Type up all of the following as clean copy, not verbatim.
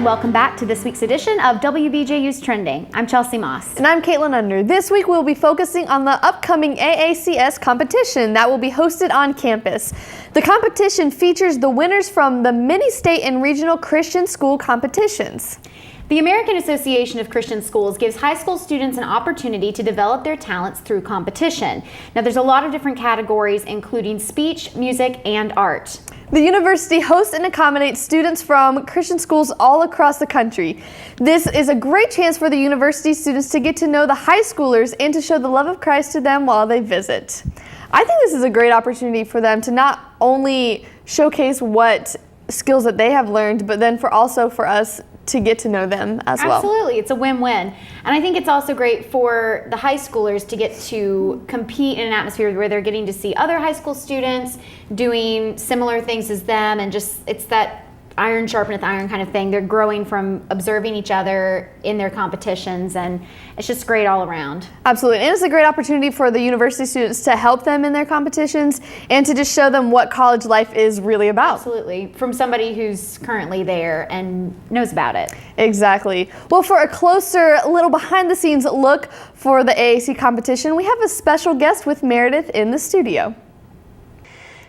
and welcome back to this week's edition of WBJU's Trending. I'm Chelsea Moss. And I'm Kayla Bullock. This week we'll be focusing on the upcoming AACS competition that will be hosted on campus. The competition features the winners from the many state and regional Christian school competitions. The American Association of Christian Schools gives high school students an opportunity to develop their talents through competition. Now, there's a lot of different categories, including speech, music, and art. The university hosts and accommodates students from Christian schools all across the country. This is a great chance for the university students to get to know the high schoolers and to show the love of Christ to them while they visit. I think this is a great opportunity for them to not only showcase what skills that they have learned, but then for us to get to know them as well. Absolutely, it's a win-win. And I think it's also great for the high schoolers to get to compete in an atmosphere where they're getting to see other high school students doing similar things as them, and just it's that iron sharpeneth iron kind of thing. They're growing from observing each other in their competitions, and it's just great all around. Absolutely, and it's a great opportunity for the university students to help them in their competitions and to just show them what college life is really about. Absolutely, from somebody who's currently there and knows about it. Exactly. Well, for a closer, little behind-the-scenes look for the AAC competition, we have a special guest with Meredith in the studio.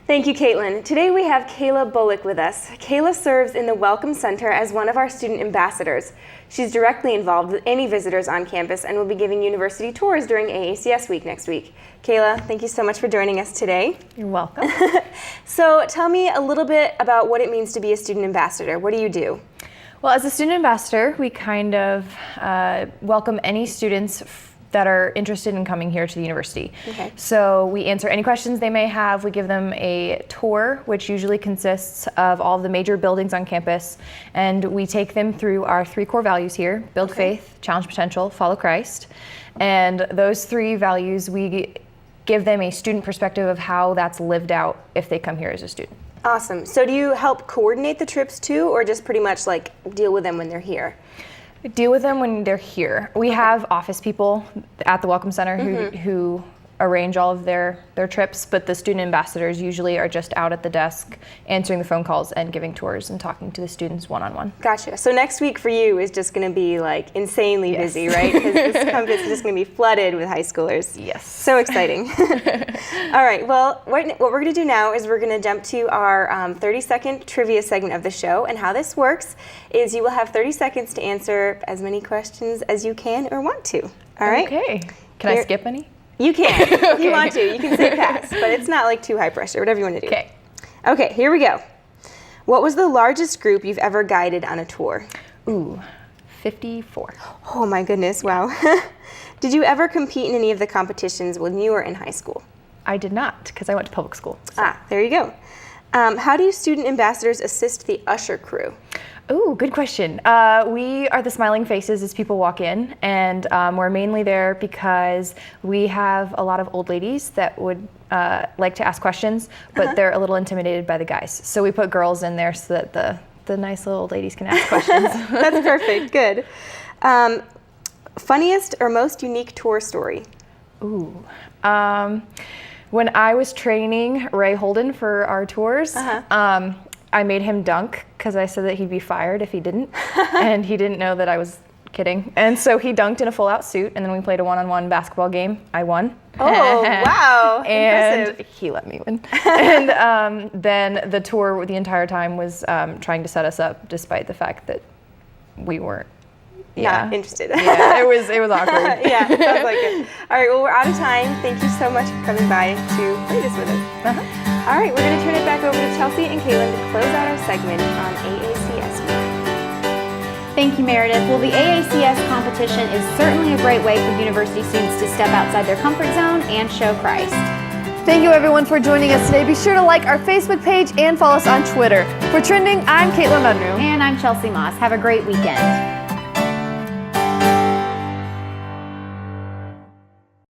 Thank you, Caitlin. Today we have Kayla Bullock with us. Kayla serves in the Welcome Center as one of our student ambassadors. She's directly involved with any visitors on campus and will be giving university tours during AACS week next week. Kayla, thank you so much for joining us today. You're welcome. So tell me a little bit about what it means to be a student ambassador. What do you do? Well, as a student ambassador, we kind of welcome any students that are interested in coming here to the university. Okay. So we answer any questions they may have. We give them a tour, which usually consists of all of the major buildings on campus, and we take them through our 3 core values here: build faith, challenge potential, follow Christ. And those 3 values, we give them a student perspective of how that's lived out if they come here as a student. Awesome. So do you help coordinate the trips too, or just pretty much like deal with them when they're here? Deal with them when they're here. We have office people at the Welcome Center who arrange all of their trips, but the student ambassadors usually are just out at the desk answering the phone calls and giving tours and talking to the students one-on-one. Gotcha. So next week for you is just going to be like insanely busy, right? Because this campus is just going to be flooded with high schoolers. Yes. So exciting. All right. Well, what we're going to do now is we're going to jump to our 30-second trivia segment of the show. And how this works is you will have 30 seconds to answer as many questions as you can or want to. All right? Okay. Can I skip any? You can. If you want to. You can say pass, but it's not like too high pressure, whatever you want to do. Okay. Okay, here we go. What was the largest group you've ever guided on a tour? Ooh, 54. Oh my goodness, wow. Did you ever compete in any of the competitions when you were in high school? I did not, because I went to public school. So. There you go. How do student ambassadors assist the usher crew? Ooh, good question. We are the smiling faces as people walk in, and we're mainly there because we have a lot of old ladies that would like to ask questions, but they're a little intimidated by the guys. So we put girls in there so that the nice little old ladies can ask questions. That's perfect, good. Funniest or most unique tour story? Ooh. When I was training Ray Holden for our tours, I made him dunk because I said that he'd be fired if he didn't, and he didn't know that I was kidding. And so he dunked in a full-out suit, and then we played a one-on-one basketball game. I won. Oh, wow. And impressive. he let me win. And then the tour the entire time was trying to set us up, despite the fact that we weren't. Not interested. Yeah, it was awkward. Yeah, sounds like it. All right, well, we're out of time. Thank you so much for coming by to play this with us. All right, we're going to turn it back over to Chelsea and Kaylin to close out our segment on AACS Week. Thank you, Meredith. Well, the AACS competition is certainly a great way for university students to step outside their comfort zone and show Christ. Thank you everyone for joining us today. Be sure to like our Facebook page and follow us on Twitter. For Trending, I'm Kayla Bullock. And I'm Chelsea Moss. Have a great weekend.